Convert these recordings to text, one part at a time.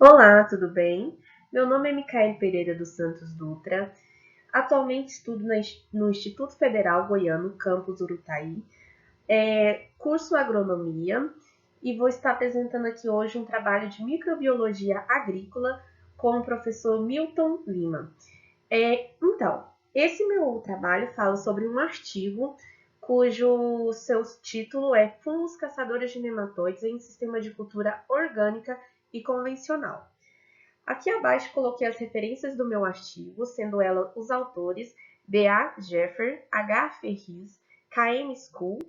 Olá, tudo bem? Meu nome é Micaele Pereira dos Santos Dutra. Atualmente estudo no Instituto Federal Goiano, campus Urutaí. Curso agronomia e vou estar apresentando aqui hoje um trabalho de microbiologia agrícola com o professor Milton Lima. Então, esse meu trabalho fala sobre um artigo cujo seu título é Fungos Caçadores de Nematóides em Sistema de Cultura Orgânica e Convencional. Aqui abaixo coloquei as referências do meu artigo, sendo elas os autores B.A. Jeffer, H. Ferriz, K.M. School,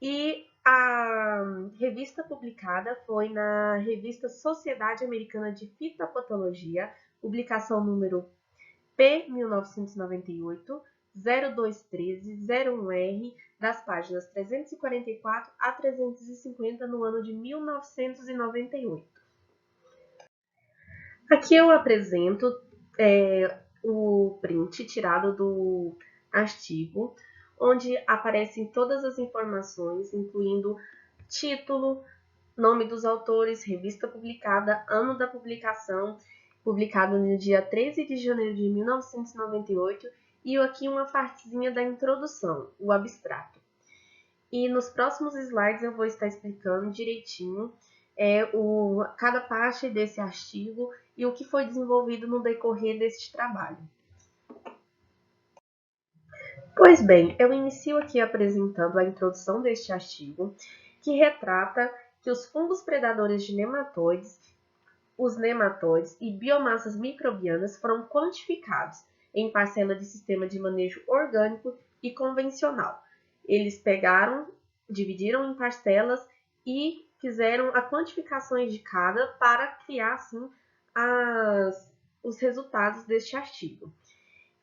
e a revista publicada foi na revista Sociedade Americana de Fitopatologia, publicação número P 1998, 0213-01R, das páginas 344 a 350, no ano de 1998. Aqui eu apresento o print tirado do artigo, onde aparecem todas as informações, incluindo título, nome dos autores, revista publicada, ano da publicação, publicado no dia 13 de janeiro de 1998, e aqui uma partezinha da introdução, o abstrato. E nos próximos slides eu vou estar explicando direitinho cada parte desse artigo e o que foi desenvolvido no decorrer deste trabalho. Pois bem, eu inicio aqui apresentando a introdução deste artigo, que retrata que os fungos predadores de nematóides, os nematóides e biomassas microbianas foram quantificados em parcela de sistema de manejo orgânico e convencional. Eles dividiram em parcelas e fizeram a quantificações de cada para criar, assim, os resultados deste artigo.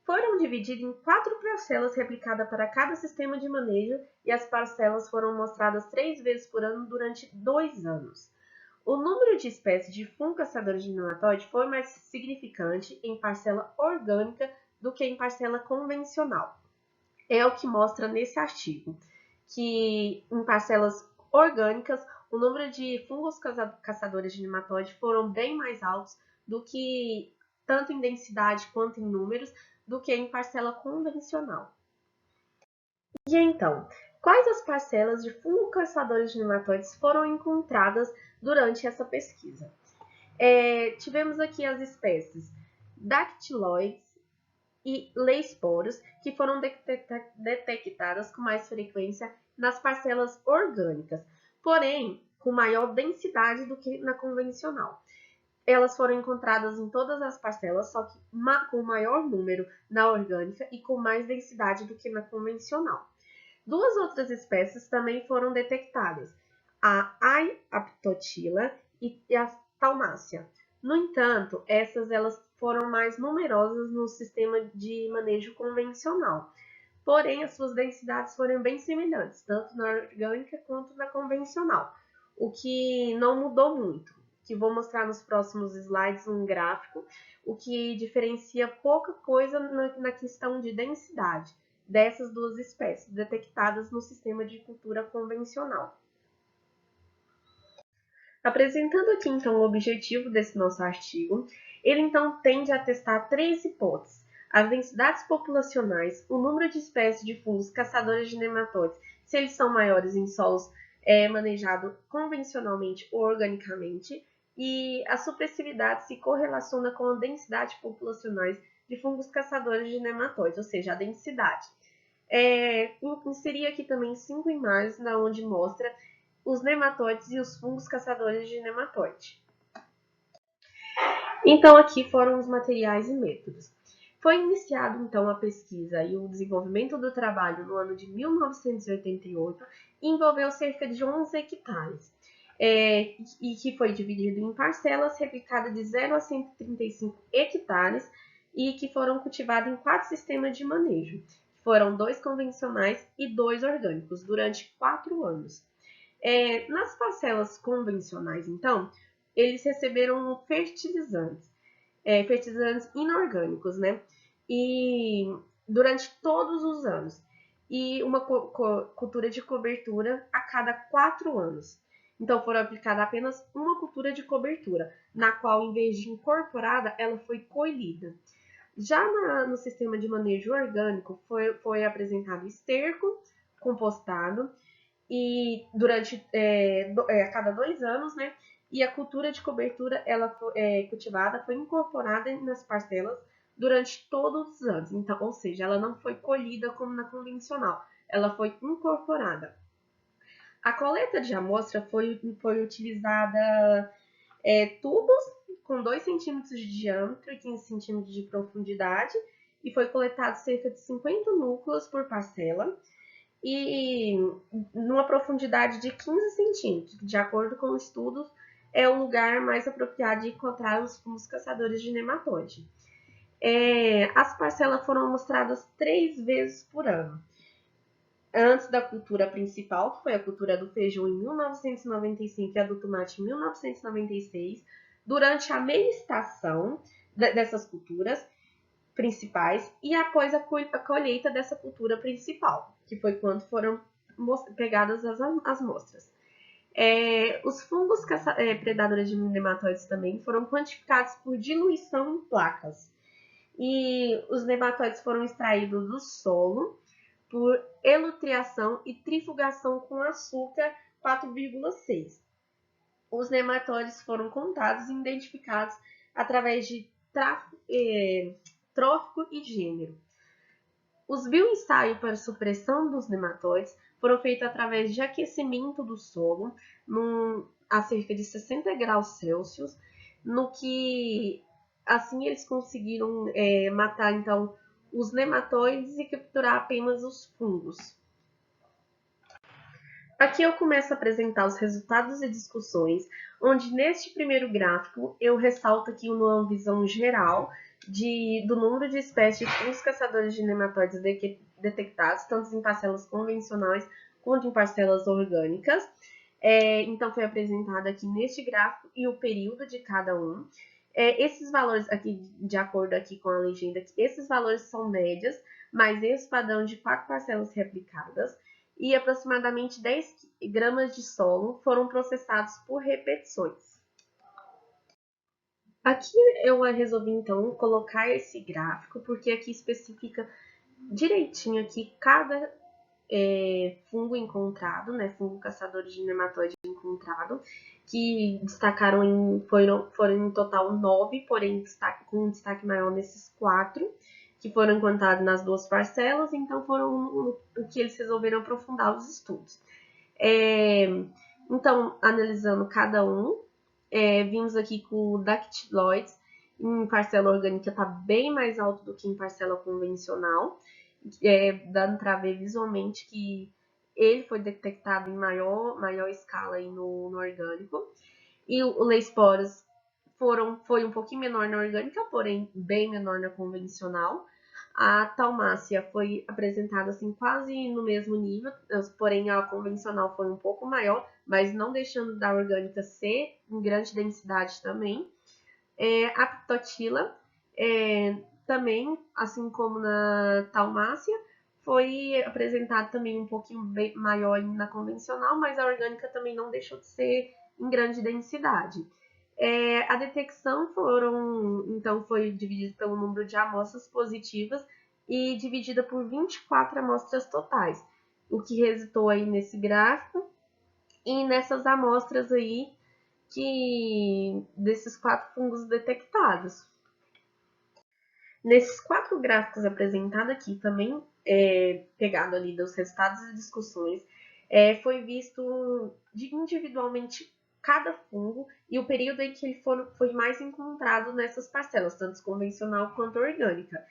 Foram divididos em 4 parcelas replicadas para cada sistema de manejo e as parcelas foram mostradas 3 vezes por ano durante 2 anos. O número de espécies de fungo caçadores de nematóide foi mais significante em parcela orgânica do que em parcela convencional. É o que mostra nesse artigo, que em parcelas orgânicas o número de fungos caçadores de nematóide foram bem mais altos do que, tanto em densidade quanto em números, do que em parcela convencional. E então, quais as parcelas de fungos caçadores de nematóides foram encontradas durante essa pesquisa? Tivemos aqui as espécies Dactyloides e Leisporos, que foram detectadas com mais frequência nas parcelas orgânicas, porém com maior densidade do que na convencional. Elas foram encontradas em todas as parcelas, só que com maior número na orgânica e com mais densidade do que na convencional. Duas outras espécies também foram detectadas, a Aiptotila e a Taumácia. No entanto, elas foram mais numerosas no sistema de manejo convencional. Porém, as suas densidades foram bem semelhantes, tanto na orgânica quanto na convencional, o que não mudou muito. Que vou mostrar nos próximos slides um gráfico, o que diferencia pouca coisa na questão de densidade dessas duas espécies detectadas no sistema de cultura convencional. Apresentando aqui então o objetivo desse nosso artigo, ele então tende a testar 3 hipóteses: as densidades populacionais, o número de espécies de fungos caçadores de nematóides, se eles são maiores em solos manejados convencionalmente ou organicamente, e a supressividade se correlaciona com a densidade populacionais de fungos caçadores de nematóides, ou seja, a densidade. Inseri aqui também 5 imagens onde mostra os nematóides e os fungos caçadores de nematóide. Então, aqui foram os materiais e métodos. Foi iniciado, então, a pesquisa e o desenvolvimento do trabalho no ano de 1988 e envolveu cerca de 11 hectares, e que foi dividido em parcelas replicadas de 0 a 135 hectares e que foram cultivados em 4 sistemas de manejo. Foram 2 convencionais e 2 orgânicos, durante 4 anos. Nas parcelas convencionais, então, eles receberam fertilizantes inorgânicos, né? E durante todos os anos. E uma cultura de cobertura a cada 4 anos. Então, foram aplicadas apenas uma cultura de cobertura, na qual, em vez de incorporada, ela foi colhida. Já no sistema de manejo orgânico, foi apresentado esterco compostado e durante a cada 2 anos, né? E a cultura de cobertura ela cultivada foi incorporada nas parcelas durante todos os anos. Então, ou seja, ela não foi colhida como na convencional, ela foi incorporada. A coleta de amostra foi utilizada tubos com 2 centímetros de diâmetro e 15 centímetros de profundidade e foi coletado cerca de 50 núcleos por parcela e numa profundidade de 15 centímetros. De acordo com estudos, é o lugar mais apropriado de encontrar os fungos caçadores de nematóide. As parcelas foram amostradas 3 vezes por ano. Antes da cultura principal, que foi a cultura do feijão em 1995 e a do tomate em 1996, durante a meia estação dessas culturas principais e após a colheita dessa cultura principal, que foi quando foram pegadas as amostras. Os fungos predadores de nematóides também foram quantificados por diluição em placas. E os nematóides foram extraídos do solo por elutriação e trifugação com açúcar 4,6. Os nematóides foram contados e identificados através de trófico e gênero. Os bioensaios para supressão dos nematóides foram feitos através de aquecimento do solo a cerca de 60 graus Celsius, no que assim eles conseguiram matar então os nematóides e capturar apenas os fungos. Aqui eu começo a apresentar os resultados e discussões, onde neste primeiro gráfico eu ressalto aqui uma visão geral do número de espécies de fungos caçadores de nematóides detectados, tanto em parcelas convencionais quanto em parcelas orgânicas. Então, foi apresentado aqui neste gráfico e o período de cada um. Esses valores aqui, de acordo aqui com a legenda, esses valores são médias, mas esse padrão de 4 parcelas replicadas e aproximadamente 10 gramas de solo foram processados por repetições. Aqui eu resolvi então colocar esse gráfico, porque aqui especifica direitinho aqui cada fungo encontrado, né, fungo caçador de nematóide encontrado, que destacaram foram em total 9, porém com um destaque maior nesses 4, que foram encontrados nas 2 parcelas, então foram o que eles resolveram aprofundar os estudos. Então, analisando cada um, vimos aqui que o dactiloides em parcela orgânica está bem mais alto do que em parcela convencional, dando para ver visualmente que ele foi detectado em maior escala aí no orgânico. E o Leisporas foi um pouquinho menor na orgânica, porém bem menor na convencional. A Taumácia foi apresentada assim quase no mesmo nível, porém a convencional foi um pouco maior, mas não deixando da orgânica ser em grande densidade também. A Ptotila também, assim como na Taumácia, foi apresentado também um pouquinho maior na convencional, mas a orgânica também não deixou de ser em grande densidade. A detecção então foi dividida pelo número de amostras positivas e dividida por 24 amostras totais, o que resultou aí nesse gráfico e nessas amostras aí desses 4 fungos detectados. Nesses 4 gráficos apresentados aqui, também pegado ali dos resultados e discussões, foi visto individualmente cada fungo e o período em que ele foi mais encontrado nessas parcelas, tanto convencional quanto orgânica.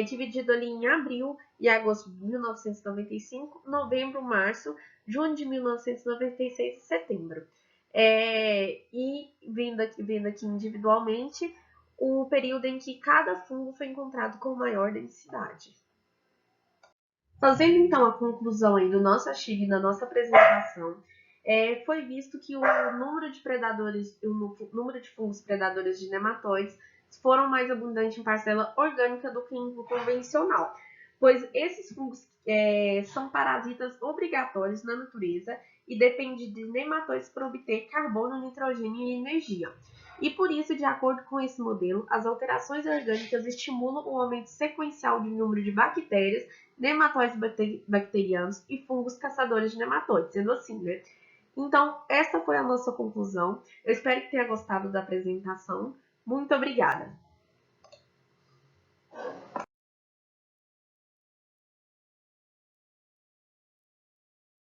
Dividido ali em abril e agosto de 1995, novembro, março, junho de 1996 e setembro. E vendo aqui individualmente o período em que cada fungo foi encontrado com maior densidade. Fazendo então a conclusão aí do nosso artigo e da nossa apresentação, foi visto que o número de fungos predadores de nematóides foram mais abundantes em parcela orgânica do que em convencional, pois esses fungos são parasitas obrigatórios na natureza e depende de nematóides para obter carbono, nitrogênio e energia. E por isso, de acordo com esse modelo, as alterações orgânicas estimulam o aumento sequencial do número de bactérias, nematóides bacterianos e fungos caçadores de nematóides, sendo assim, né? Então, essa foi a nossa conclusão. Eu espero que tenha gostado da apresentação. Muito obrigada!